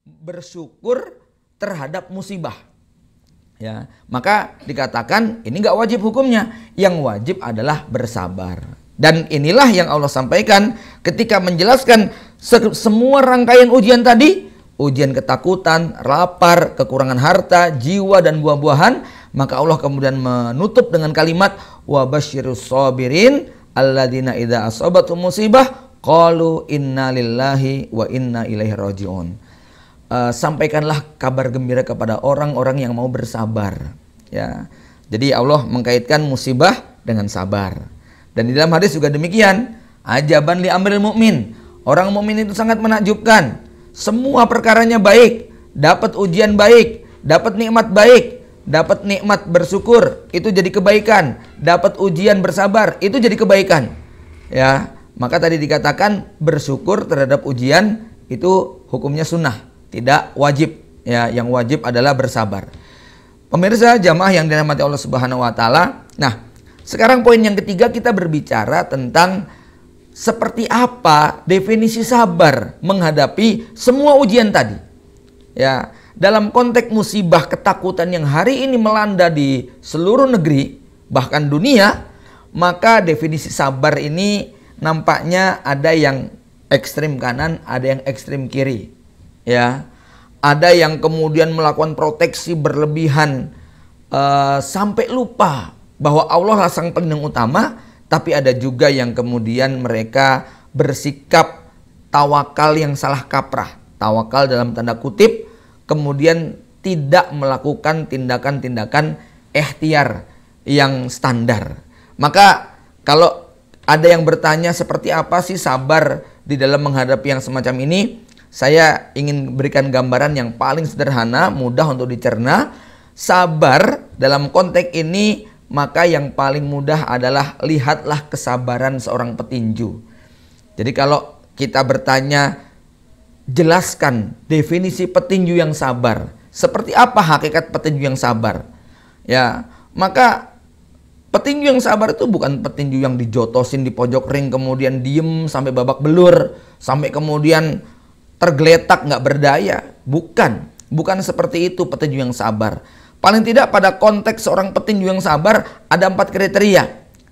bersyukur terhadap musibah. Ya, maka dikatakan ini nggak wajib hukumnya, yang wajib adalah bersabar. Dan inilah yang Allah sampaikan ketika menjelaskan semua rangkaian ujian tadi, ujian ketakutan, lapar, kekurangan harta, jiwa dan buah-buahan, maka Allah kemudian menutup dengan kalimat wa basyirus sabirin alladzina idza asabatum musibah qalu inna lillahi wa inna ilaihi rajiun. Sampaikanlah kabar gembira kepada orang-orang yang mau bersabar. Ya, jadi Allah mengkaitkan musibah dengan sabar. Dan di dalam hadis juga demikian, ajaban li amril mukmin. Orang mukmin itu sangat menakjubkan. Semua perkaranya baik, dapat ujian baik, dapat nikmat baik, dapat nikmat bersyukur, itu jadi kebaikan. Dapat ujian bersabar, itu jadi kebaikan. Ya, maka tadi dikatakan bersyukur terhadap ujian itu hukumnya sunnah, tidak wajib. Ya, yang wajib adalah bersabar. Pemirsa jamaah yang dirahmati Allah Subhanahu wa taala. Nah, sekarang poin yang ketiga, kita berbicara tentang seperti apa definisi sabar menghadapi semua ujian tadi. Ya, dalam konteks musibah ketakutan yang hari ini melanda di seluruh negeri, bahkan dunia, maka definisi sabar ini nampaknya ada yang ekstrim kanan, ada yang ekstrim kiri. Ya, ada yang kemudian melakukan proteksi berlebihan sampai lupa bahwa Allah lah sang pelindung utama, tapi ada juga yang kemudian mereka bersikap tawakal yang salah kaprah. Tawakal dalam tanda kutip, kemudian tidak melakukan tindakan-tindakan ikhtiar yang standar. Maka kalau ada yang bertanya seperti apa sih sabar di dalam menghadapi yang semacam ini, saya ingin berikan gambaran yang paling sederhana, mudah untuk dicerna. Sabar dalam konteks ini, maka yang paling mudah adalah lihatlah kesabaran seorang petinju. Jadi kalau kita bertanya, jelaskan definisi petinju yang sabar. Seperti apa hakikat petinju yang sabar? Ya, maka petinju yang sabar itu bukan petinju yang dijotosin di pojok ring kemudian diem sampai babak belur, sampai kemudian tergeletak nggak berdaya. Bukan seperti itu petinju yang sabar. Paling tidak pada konteks seorang petinju yang sabar ada 4 kriteria.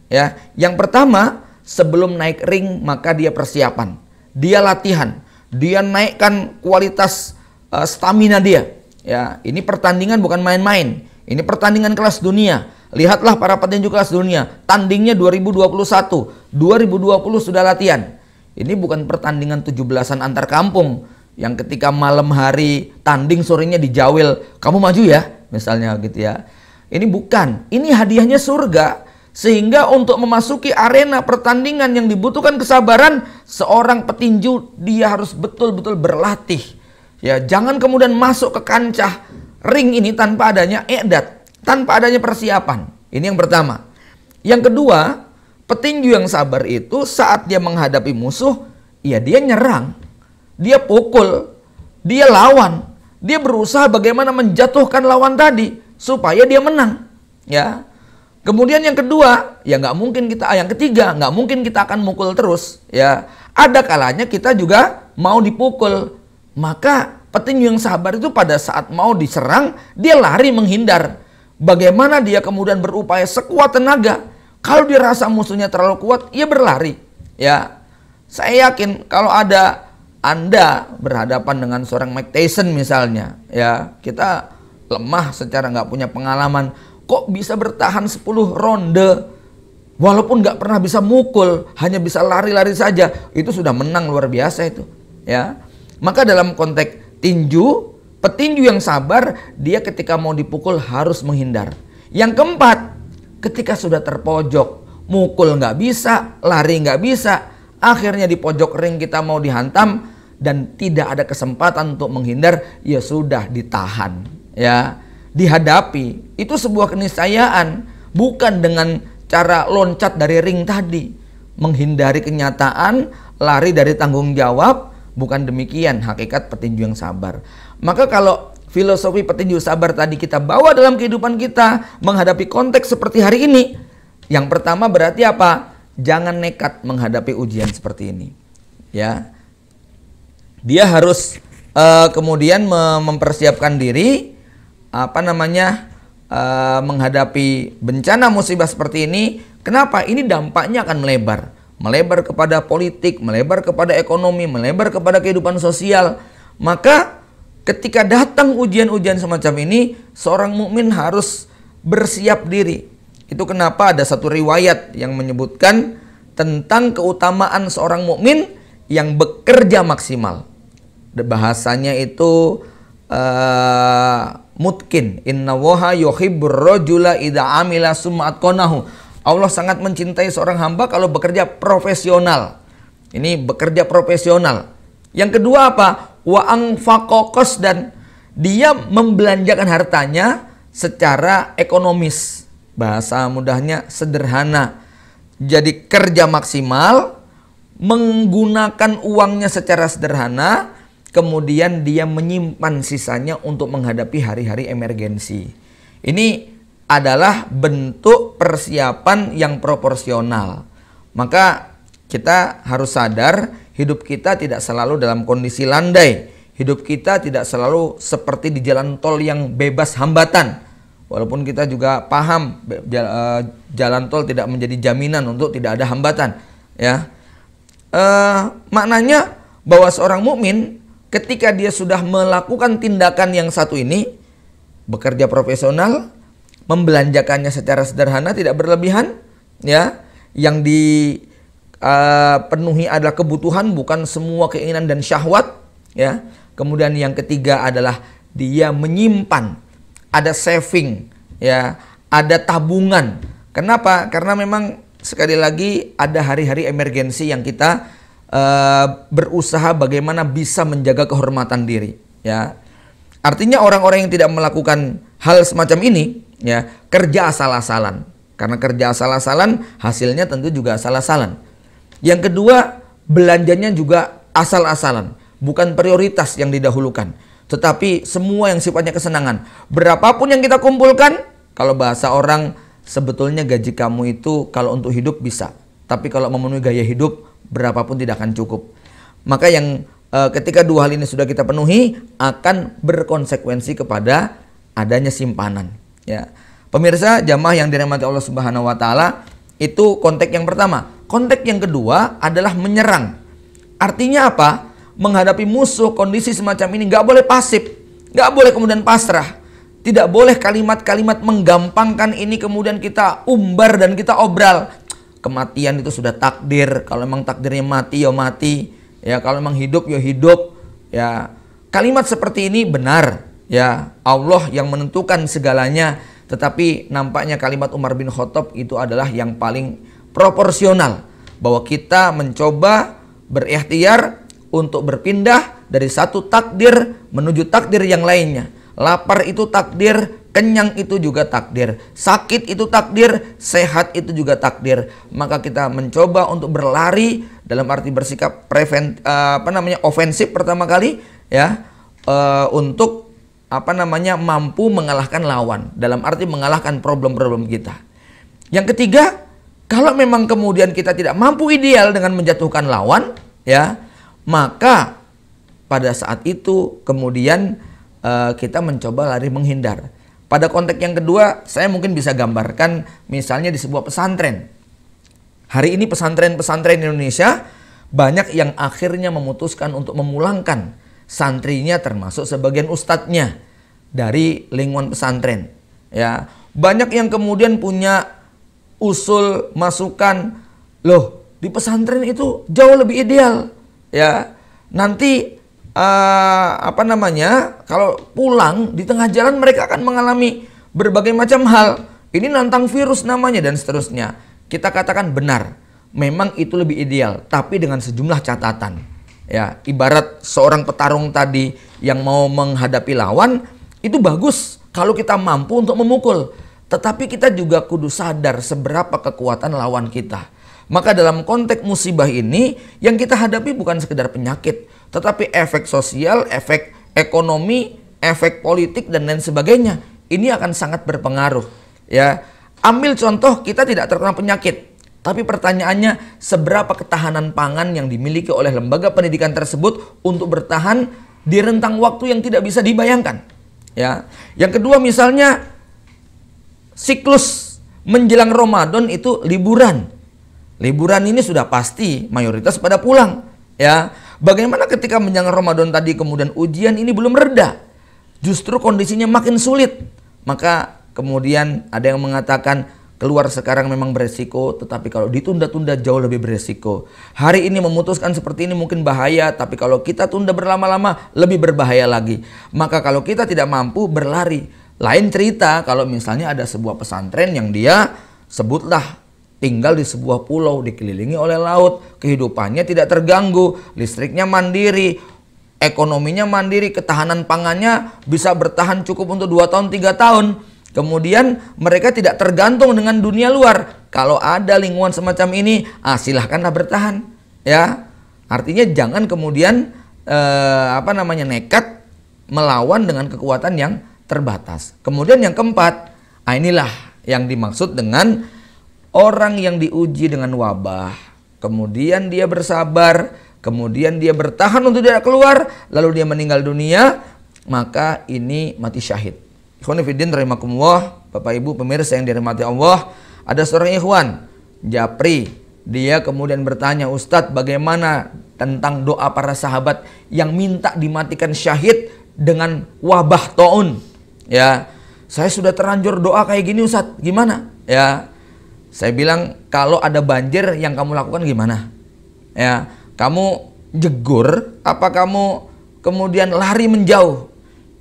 Ya, yang pertama, sebelum naik ring maka dia persiapan, dia latihan, dia naikkan kualitas stamina dia. Ya, ini pertandingan bukan main-main. Ini pertandingan kelas dunia. Lihatlah para petinju kelas dunia, tandingnya 2021, 2020 sudah latihan. Ini bukan pertandingan 17-an antar kampung yang ketika malam hari tanding sorenya dijawil, kamu maju ya, misalnya gitu ya. Ini bukan, ini hadiahnya surga. Sehingga untuk memasuki arena pertandingan yang dibutuhkan kesabaran, seorang petinju dia harus betul-betul berlatih. Ya, jangan kemudian masuk ke kancah ring ini tanpa adanya i'dad, tanpa adanya persiapan. Ini yang pertama. Yang kedua, petinju yang sabar itu saat dia menghadapi musuh, ya dia nyerang, dia pukul, dia lawan, dia berusaha bagaimana menjatuhkan lawan tadi supaya dia menang. Ya. Kemudian yang kedua, ya nggak mungkin kita, yang ketiga, nggak mungkin kita akan mukul terus. Ya, ada kalanya kita juga mau dipukul. Maka petinju yang sabar itu pada saat mau diserang, dia lari menghindar. Bagaimana dia kemudian berupaya sekuat tenaga. Kalau dia rasa musuhnya terlalu kuat, ia berlari. Ya, saya yakin kalau ada Anda berhadapan dengan seorang Mike Tyson misalnya, ya kita lemah secara nggak punya pengalaman. Kok bisa bertahan 10 ronde walaupun nggak pernah bisa mukul, hanya bisa lari-lari saja, itu sudah menang luar biasa itu. Ya, maka dalam konteks tinju, petinju yang sabar, dia ketika mau dipukul harus menghindar. Yang keempat, ketika sudah terpojok, mukul nggak bisa, lari nggak bisa, akhirnya di pojok ring kita mau dihantam dan tidak ada kesempatan untuk menghindar, ya sudah ditahan. Ya, dihadapi. Itu sebuah keniscayaan, bukan dengan cara loncat dari ring tadi, menghindari kenyataan, lari dari tanggung jawab. Bukan demikian hakikat petinju yang sabar. Maka kalau filosofi petinju sabar tadi kita bawa dalam kehidupan kita menghadapi konteks seperti hari ini, yang pertama berarti apa? Jangan nekat menghadapi ujian seperti ini. Ya, dia harus kemudian mempersiapkan diri menghadapi bencana musibah seperti ini. Kenapa? Ini dampaknya akan melebar kepada politik, melebar kepada ekonomi, melebar kepada kehidupan sosial. Maka ketika datang ujian-ujian semacam ini, seorang mukmin harus bersiap diri. Itu kenapa ada satu riwayat yang menyebutkan tentang keutamaan seorang mukmin yang bekerja maksimal. Bahasanya itu mutkin. Innallaha yuhibbur rajula idza amila summa atqanahu. Allah sangat mencintai seorang hamba kalau bekerja profesional. Ini bekerja profesional. Yang kedua apa? Wa anfaqos, dan dia membelanjakan hartanya secara ekonomis. Bahasa mudahnya sederhana. Jadi kerja maksimal, menggunakan uangnya secara sederhana, kemudian dia menyimpan sisanya untuk menghadapi hari-hari emergensi. Ini adalah bentuk persiapan yang proporsional. Maka kita harus sadar, hidup kita tidak selalu dalam kondisi landai. Hidup kita tidak selalu seperti di jalan tol yang bebas hambatan. Walaupun kita juga paham jalan tol tidak menjadi jaminan untuk tidak ada hambatan, ya. Maknanya bahwa seorang mukmin ketika dia sudah melakukan tindakan yang satu ini, bekerja profesional, membelanjakannya secara sederhana, tidak berlebihan, ya, yang dipenuhi adalah kebutuhan, bukan semua keinginan dan syahwat, ya. Kemudian yang ketiga adalah dia menyimpan, ada saving, ya, ada tabungan. Kenapa? Karena memang sekali lagi ada hari-hari emergensi yang kita berusaha bagaimana bisa menjaga kehormatan diri, ya. Artinya orang-orang yang tidak melakukan hal semacam ini, ya, kerja asal-asalan. Karena kerja asal-asalan, hasilnya tentu juga asal-asalan. Yang kedua, belanjanya juga asal-asalan, bukan prioritas yang didahulukan, tetapi semua yang sifatnya kesenangan. Berapapun yang kita kumpulkan, kalau bahasa orang, sebetulnya gaji kamu itu kalau untuk hidup bisa, tapi kalau memenuhi gaya hidup, berapapun tidak akan cukup. Maka yang ketika dua hal ini sudah kita penuhi, akan berkonsekuensi kepada adanya simpanan, ya. Pemirsa jamaah yang dirahmati Allah Subhanahu wa taala, itu konteks yang pertama. Konteks yang kedua adalah menyerang. Artinya apa? Menghadapi musuh kondisi semacam ini nggak boleh pasif, nggak boleh kemudian pasrah. Tidak boleh kalimat-kalimat menggampangkan ini kemudian kita umbar dan kita obral. Kematian itu sudah takdir. Kalau memang takdirnya mati, ya mati. Ya, kalau memang hidup, ya hidup. Ya, kalimat seperti ini benar. Ya, Allah yang menentukan segalanya. Tetapi nampaknya kalimat Umar bin Khattab itu adalah yang paling proporsional. Bahwa kita mencoba berikhtiar untuk berpindah dari satu takdir menuju takdir yang lainnya. Lapar itu takdir, kenyang itu juga takdir, sakit itu takdir, sehat itu juga takdir. Maka kita mencoba untuk berlari dalam arti bersikap ofensif pertama kali, ya, untuk mampu mengalahkan lawan, dalam arti mengalahkan problem-problem kita. Yang ketiga, kalau memang kemudian kita tidak mampu ideal dengan menjatuhkan lawan, ya, maka pada saat itu kemudian kita mencoba lari menghindar. Pada konteks yang kedua, saya mungkin bisa gambarkan misalnya di sebuah pesantren. Hari ini pesantren-pesantren Indonesia banyak yang akhirnya memutuskan untuk memulangkan santrinya, termasuk sebagian ustadznya dari lingkungan pesantren. Ya, banyak yang kemudian punya usul masukan, loh di pesantren itu jauh lebih ideal. Ya, nanti kalau pulang di tengah jalan mereka akan mengalami berbagai macam hal. Ini nantang virus namanya dan seterusnya. Kita katakan benar, memang itu lebih ideal, tapi dengan sejumlah catatan. Ya, ibarat seorang petarung tadi yang mau menghadapi lawan, itu bagus kalau kita mampu untuk memukul. Tetapi kita juga kudu sadar seberapa kekuatan lawan kita. Maka dalam konteks musibah ini, yang kita hadapi bukan sekedar penyakit, tetapi efek sosial, efek ekonomi, efek politik, dan lain sebagainya. Ini akan sangat berpengaruh. Ya, ambil contoh, kita tidak terkena penyakit, tapi pertanyaannya, seberapa ketahanan pangan yang dimiliki oleh lembaga pendidikan tersebut untuk bertahan di rentang waktu yang tidak bisa dibayangkan. Ya. Yang kedua misalnya siklus menjelang Ramadan itu liburan. Liburan ini sudah pasti mayoritas pada pulang. Ya. Bagaimana ketika menjelang Ramadan tadi kemudian ujian ini belum reda, justru kondisinya makin sulit. Maka kemudian ada yang mengatakan keluar sekarang memang beresiko, tetapi kalau ditunda-tunda jauh lebih beresiko. Hari ini memutuskan seperti ini mungkin bahaya, tapi kalau kita tunda berlama-lama lebih berbahaya lagi. Maka kalau kita tidak mampu berlari. Lain cerita kalau misalnya ada sebuah pesantren yang dia sebutlah tinggal di sebuah pulau dikelilingi oleh laut, kehidupannya tidak terganggu, listriknya mandiri, ekonominya mandiri, ketahanan pangannya bisa bertahan cukup untuk 2 tahun 3 tahun. Kemudian mereka tidak tergantung dengan dunia luar. Kalau ada lingkungan semacam ini, silahkanlah bertahan. Ya, artinya jangan kemudian nekat melawan dengan kekuatan yang terbatas. Kemudian yang keempat, inilah yang dimaksud dengan orang yang diuji dengan wabah. Kemudian dia bersabar, kemudian dia bertahan untuk tidak keluar, lalu dia meninggal dunia, maka ini mati syahid. Ikhwan fillah rahimakumullah, Bapak Ibu pemirsa yang dirahmati Allah, ada seorang ikhwan Japri, dia kemudian bertanya, Ustadz bagaimana tentang doa para sahabat yang minta dimatikan syahid dengan wabah taun? Ya, saya sudah terlanjur doa kayak gini Ustadz, gimana? Ya, saya bilang kalau ada banjir yang kamu lakukan gimana? Ya, kamu jegur apa kamu kemudian lari menjauh?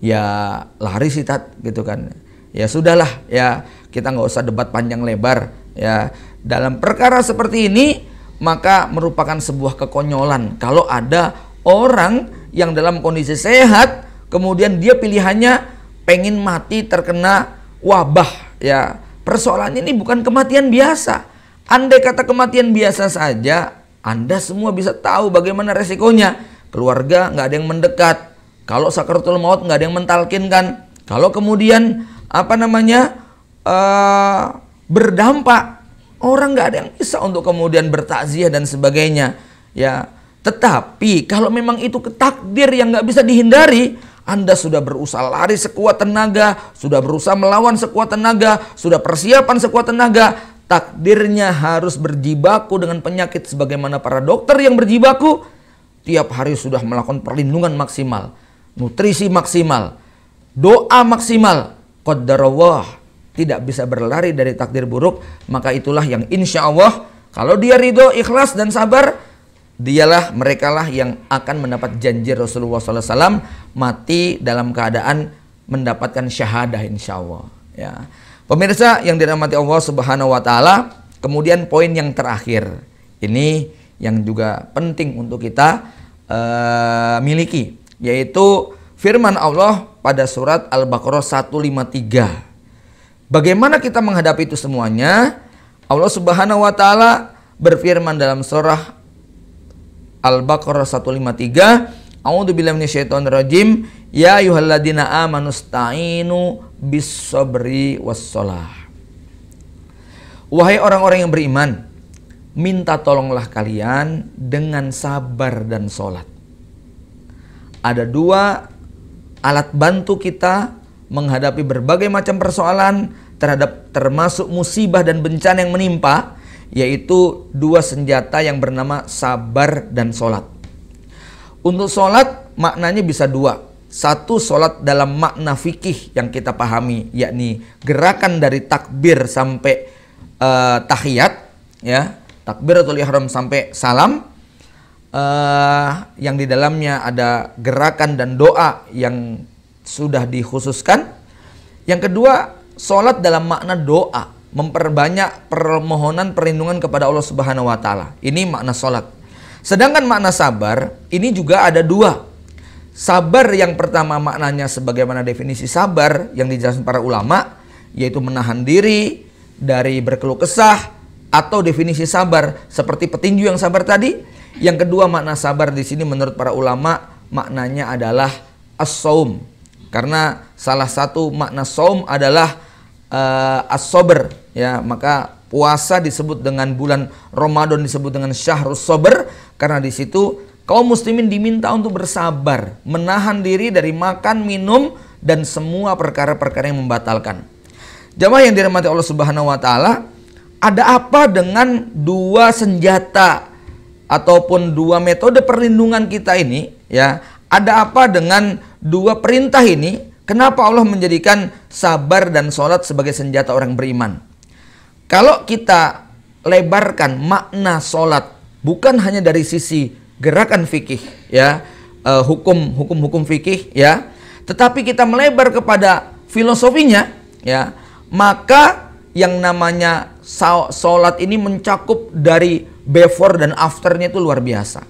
Ya lari sih Tat, gitu kan. Ya sudahlah, ya kita nggak usah debat panjang lebar. Ya dalam perkara seperti ini maka merupakan sebuah kekonyolan kalau ada orang yang dalam kondisi sehat kemudian dia pilihannya pengen mati terkena wabah. Ya persoalannya ini bukan kematian biasa. Andai kata kematian biasa saja, Anda semua bisa tahu bagaimana resikonya. Keluarga nggak ada yang mendekat. Kalau sakaratul maut nggak ada yang mentalkinkan. Kalau kemudian berdampak, orang nggak ada yang bisa untuk kemudian bertakziah dan sebagainya. Ya, tetapi kalau memang itu takdir yang nggak bisa dihindari, Anda sudah berusaha lari sekuat tenaga, sudah berusaha melawan sekuat tenaga, sudah persiapan sekuat tenaga, takdirnya harus berjibaku dengan penyakit sebagaimana para dokter yang berjibaku. Tiap hari sudah melakukan perlindungan maksimal, nutrisi maksimal, doa maksimal. Qaddarallah, tidak bisa berlari dari takdir buruk. Maka itulah yang insya Allah kalau dia ridho, ikhlas dan sabar, dialah, merekalah yang akan mendapat janji Rasulullah SAW, mati dalam keadaan mendapatkan syahadah insya Allah. Ya. Pemirsa yang dirahmati Allah Subhanahu Wa Taala, kemudian poin yang terakhir ini yang juga penting untuk kita miliki, yaitu firman Allah pada surat Al-Baqarah 153. Bagaimana kita menghadapi itu semuanya? Allah Subhanahu wa taala berfirman dalam surah Al-Baqarah 153, A'udzubillahi minasyaitonirrajim, ya ayyuhalladzina amanu sta'inu bis-sabri was-shalah. Wahai orang-orang yang beriman, minta tolonglah kalian dengan sabar dan sholat. Ada dua alat bantu kita menghadapi berbagai macam persoalan termasuk musibah dan bencana yang menimpa, yaitu dua senjata yang bernama sabar dan sholat. Untuk sholat maknanya bisa dua. Satu, sholat dalam makna fikih yang kita pahami, yakni gerakan dari takbir sampai tahiyat, ya, takbiratul ihram sampai salam, yang di dalamnya ada gerakan dan doa yang sudah dikhususkan. Yang kedua, sholat dalam makna doa, memperbanyak permohonan perlindungan kepada Allah Subhanahu wa taala. Ini makna sholat. Sedangkan makna sabar ini juga ada dua. Sabar yang pertama maknanya sebagaimana definisi sabar yang dijelaskan para ulama, yaitu menahan diri dari berkeluh kesah, atau definisi sabar seperti petinju yang sabar tadi. Yang kedua, makna sabar di sini menurut para ulama maknanya adalah as-saum. Karena salah satu makna saum adalah as-sabr, ya. Maka puasa disebut dengan bulan Ramadan disebut dengan syahrus sabr karena di situ kaum muslimin diminta untuk bersabar, menahan diri dari makan, minum, dan semua perkara-perkara yang membatalkan. Jamaah yang dirahmati Allah Subhanahu wa taala, ada apa dengan dua senjata ataupun dua metode perlindungan kita ini, ya? Ada apa dengan dua perintah ini? Kenapa Allah menjadikan sabar dan sholat sebagai senjata orang beriman? Kalau kita lebarkan makna sholat bukan hanya dari sisi gerakan fikih, ya, hukum fikih, ya, tetapi kita melebar kepada filosofinya, ya, maka yang namanya sholat ini mencakup dari before dan afternya itu luar biasa.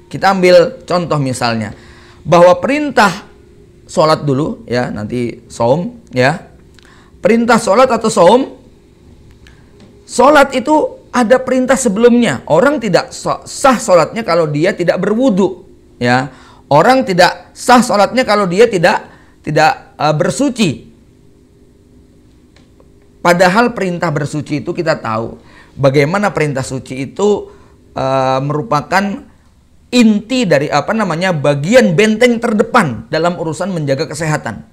Kita ambil contoh misalnya bahwa perintah sholat dulu, ya, nanti saum, ya. Perintah sholat atau saum, sholat itu ada perintah sebelumnya. Orang tidak sah sholatnya kalau dia tidak berwudu, ya. Orang tidak sah sholatnya kalau dia tidak bersuci. Padahal perintah bersuci itu kita tahu bagaimana perintah suci itu merupakan inti dari bagian benteng terdepan dalam urusan menjaga kesehatan.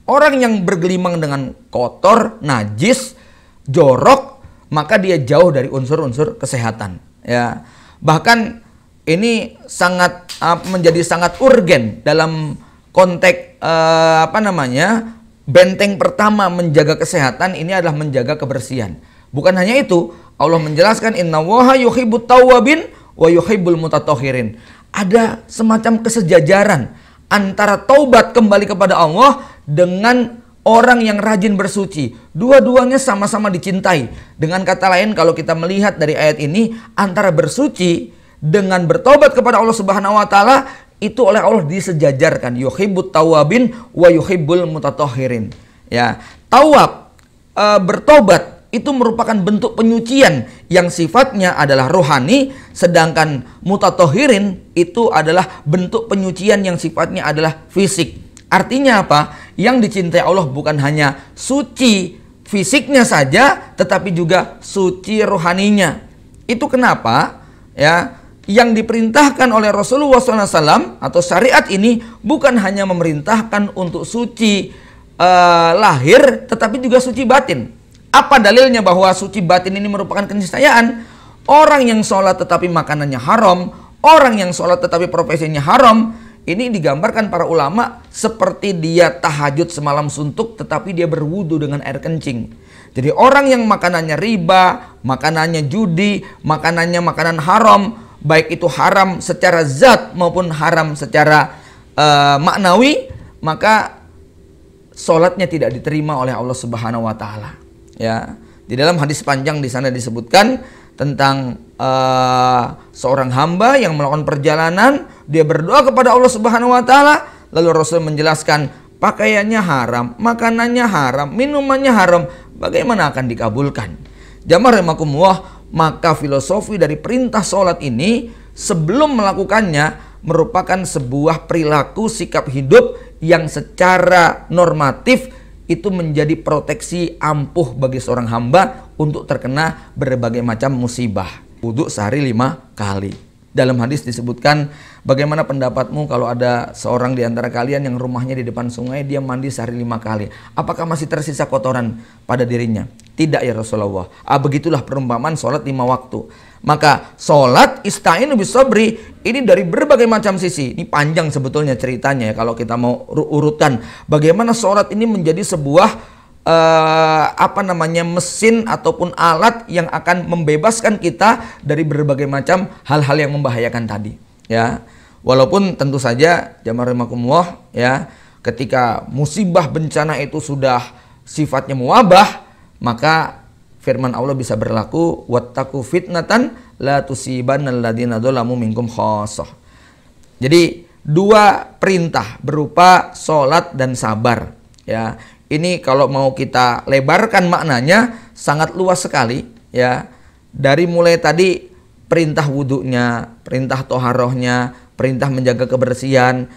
Orang yang bergelimang dengan kotor, najis, jorok, maka dia jauh dari unsur-unsur kesehatan, ya. Bahkan ini sangat menjadi sangat urgen dalam konteks benteng pertama menjaga kesehatan ini adalah menjaga kebersihan. Bukan hanya itu, Allah menjelaskan innallaha yuhibbut tawwabin wa yuhibbul mutatahhirin. Ada semacam kesejajaran antara taubat kembali kepada Allah dengan orang yang rajin bersuci. Dua-duanya sama-sama dicintai. Dengan kata lain, kalau kita melihat dari ayat ini, antara bersuci dengan bertobat kepada Allah Subhanahu wa taala itu oleh Allah disejajarkan. Yuhibbut tawwabin wa yuhibbul mutatahhirin. Ya, tawab, bertobat itu merupakan bentuk penyucian yang sifatnya adalah rohani, sedangkan mutatahhirin itu adalah bentuk penyucian yang sifatnya adalah fisik. Artinya apa? Yang dicintai Allah bukan hanya suci fisiknya saja, tetapi juga suci rohaninya. Itu kenapa, ya, yang diperintahkan oleh Rasulullah SAW atau syariat ini bukan hanya memerintahkan untuk suci lahir, tetapi juga suci batin. Apa dalilnya bahwa suci batin ini merupakan keniscayaan? Orang yang sholat tetapi makanannya haram, orang yang sholat tetapi profesinya haram, ini digambarkan para ulama seperti dia tahajud semalam suntuk tetapi dia berwudu dengan air kencing. Jadi orang yang makanannya riba, makanannya judi, makanannya makanan haram, baik itu haram secara zat maupun haram secara maknawi, maka sholatnya tidak diterima oleh Allah Subhanahu wa taala. Ya, di dalam hadis panjang di sana disebutkan tentang seorang hamba yang melakukan perjalanan, dia berdoa kepada Allah Subhanahu wa taala, lalu Rasul menjelaskan pakaiannya haram, makanannya haram, minumannya haram, bagaimana akan dikabulkan? Jamaah rahimakumullah, maka filosofi dari perintah sholat ini sebelum melakukannya merupakan sebuah perilaku sikap hidup yang secara normatif itu menjadi proteksi ampuh bagi seorang hamba untuk terkena berbagai macam musibah. Wudu sehari 5 kali. Dalam hadis disebutkan, bagaimana pendapatmu kalau ada seorang di antara kalian yang rumahnya di depan sungai, dia mandi sehari 5 kali. Apakah masih tersisa kotoran pada dirinya? Tidak ya Rasulullah. Begitulah perumpamaan sholat 5 waktu. Maka sholat ista'inu bisabri ini dari berbagai macam sisi. Ini panjang sebetulnya ceritanya ya kalau kita mau urutkan. Bagaimana sholat ini menjadi sebuah mesin ataupun alat yang akan membebaskan kita dari berbagai macam hal-hal yang membahayakan tadi. Ya, walaupun tentu saja jamaah rahimakumullah, ya, ketika musibah bencana itu sudah sifatnya muwabah, maka firman Allah bisa berlaku, wattaqu fitnatan la tusibannal ladzina dzalamu minkum khassah. Jadi dua perintah berupa sholat dan sabar. Ya, ini kalau mau kita lebarkan maknanya sangat luas sekali. Ya, dari mulai tadi perintah wudunya, perintah toharohnya, perintah menjaga kebersihan,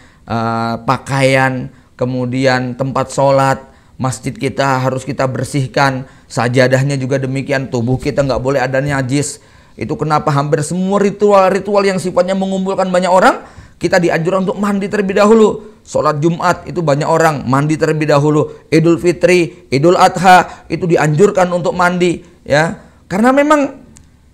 pakaian, kemudian tempat sholat, masjid kita harus kita bersihkan, sajadahnya juga demikian, tubuh kita nggak boleh ada najis, Itu kenapa hampir semua ritual-ritual yang sifatnya mengumpulkan banyak orang, kita dianjurkan untuk mandi terlebih dahulu. Sholat Jumat itu banyak orang mandi terlebih dahulu. Idul Fitri, Idul Adha itu dianjurkan untuk mandi, ya. Karena memang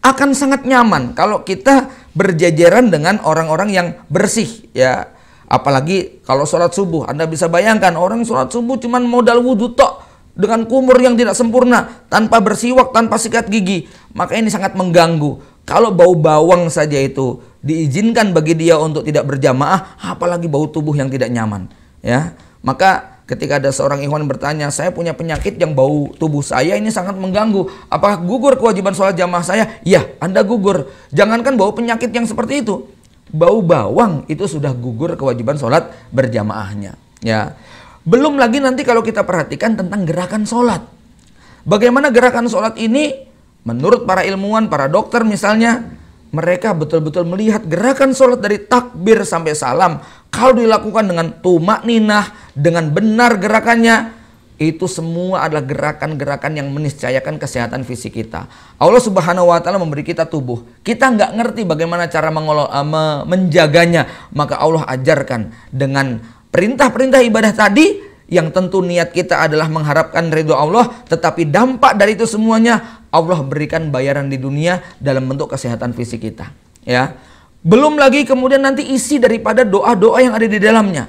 akan sangat nyaman kalau kita berjajaran dengan orang-orang yang bersih, ya. Apalagi kalau sholat subuh, Anda bisa bayangkan orang sholat subuh cuman modal wudhu tok, dengan kumur yang tidak sempurna, tanpa bersiwak, tanpa sikat gigi, maka ini sangat mengganggu. Kalau bau bawang saja itu diizinkan bagi dia untuk tidak berjamaah, apalagi bau tubuh yang tidak nyaman, ya. Maka ketika ada seorang ikhwan bertanya, saya punya penyakit yang bau tubuh saya ini sangat mengganggu, apakah gugur kewajiban sholat jamaah saya? Ya, Anda gugur. Jangankan bau penyakit yang seperti itu, bau bawang itu sudah gugur kewajiban sholat berjamaahnya, ya. Belum lagi nanti kalau kita perhatikan tentang gerakan sholat. Bagaimana gerakan sholat ini? Menurut para ilmuwan, para dokter misalnya, mereka betul-betul melihat gerakan sholat dari takbir sampai salam. Kalau dilakukan dengan tumakninah, dengan benar gerakannya, itu semua adalah gerakan-gerakan yang meniscayakan kesehatan fisik kita. Allah Subhanahu wa Ta'ala memberi kita tubuh. Kita nggak ngerti bagaimana cara menjaganya. Maka Allah ajarkan dengan perintah-perintah ibadah tadi, yang tentu niat kita adalah mengharapkan ridho Allah, tetapi dampak dari itu semuanya Allah berikan bayaran di dunia dalam bentuk kesehatan fisik kita, ya. Belum lagi kemudian nanti isi daripada doa-doa yang ada di dalamnya,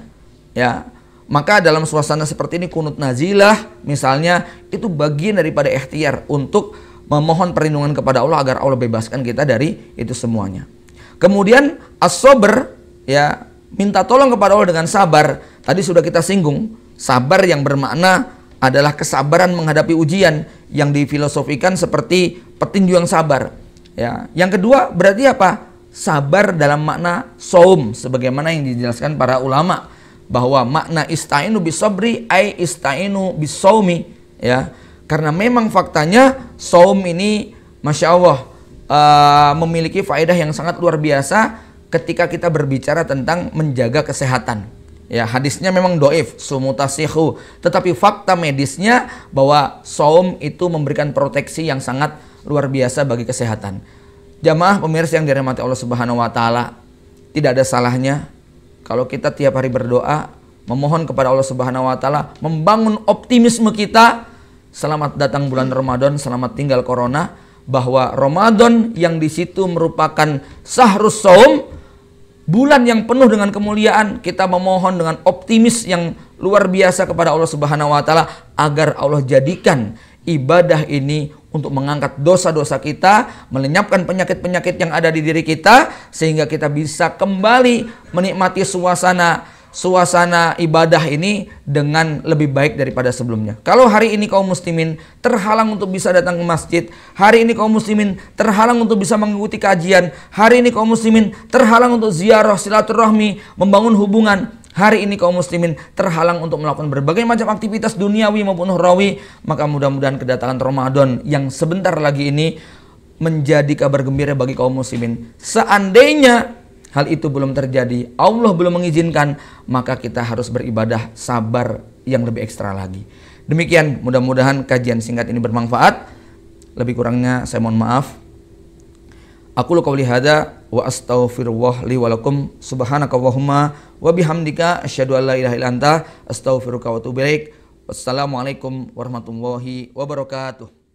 ya. Maka dalam suasana seperti ini kunut nazilah misalnya itu bagian daripada ikhtiar untuk memohon perlindungan kepada Allah agar Allah bebaskan kita dari itu semuanya. Kemudian as-sabr, ya, minta tolong kepada Allah dengan sabar. Tadi sudah kita singgung, sabar yang bermakna adalah kesabaran menghadapi ujian yang difilosofikan seperti petinju yang sabar, ya. Yang kedua berarti apa? Sabar dalam makna saum, sebagaimana yang dijelaskan para ulama bahwa makna istainu bisabri ai istainu bisaumi, ya. Karena memang faktanya saum ini Masya Allah memiliki faedah yang sangat luar biasa ketika kita berbicara tentang menjaga kesehatan, ya. Hadisnya memang doif, sumutasihu, tetapi fakta medisnya bahwa saum itu memberikan proteksi yang sangat luar biasa bagi kesehatan. Jamaah pemirsa yang dirahmati Allah Subhanahu wa Ta'ala, tidak ada salahnya kalau kita tiap hari berdoa memohon kepada Allah Subhanahu wa Ta'ala, membangun optimisme kita. Selamat datang bulan Ramadan, selamat tinggal corona, bahwa Ramadan yang di situ merupakan sahrus saum, bulan yang penuh dengan kemuliaan. Kita memohon dengan optimis yang luar biasa kepada Allah Subhanahu wa Ta'ala agar Allah jadikan ibadah ini untuk mengangkat dosa-dosa kita, melenyapkan penyakit-penyakit yang ada di diri kita, sehingga kita bisa kembali menikmati suasana ibadah ini dengan lebih baik daripada sebelumnya. Kalau hari ini kaum muslimin terhalang untuk bisa datang ke masjid, hari ini kaum muslimin terhalang untuk bisa mengikuti kajian, hari ini kaum muslimin terhalang untuk ziarah, silaturahmi, membangun hubungan, hari ini kaum muslimin terhalang untuk melakukan berbagai macam aktivitas duniawi maupun ukhrawi, maka mudah-mudahan kedatangan Ramadan yang sebentar lagi ini menjadi kabar gembira bagi kaum muslimin. Seandainya hal itu belum terjadi, Allah belum mengizinkan, maka kita harus beribadah sabar yang lebih ekstra lagi. Demikian, mudah-mudahan kajian singkat ini bermanfaat. Lebih kurangnya saya mohon maaf. Aqulu qouli hadza wa astaghfirullah li wa lakum. Subhanakallahumma wa bihamdika asyhadu an la ilaha illa anta astaghfiruka wa atubu ilaik. Wassalamualaikum warahmatullahi wabarakatuh.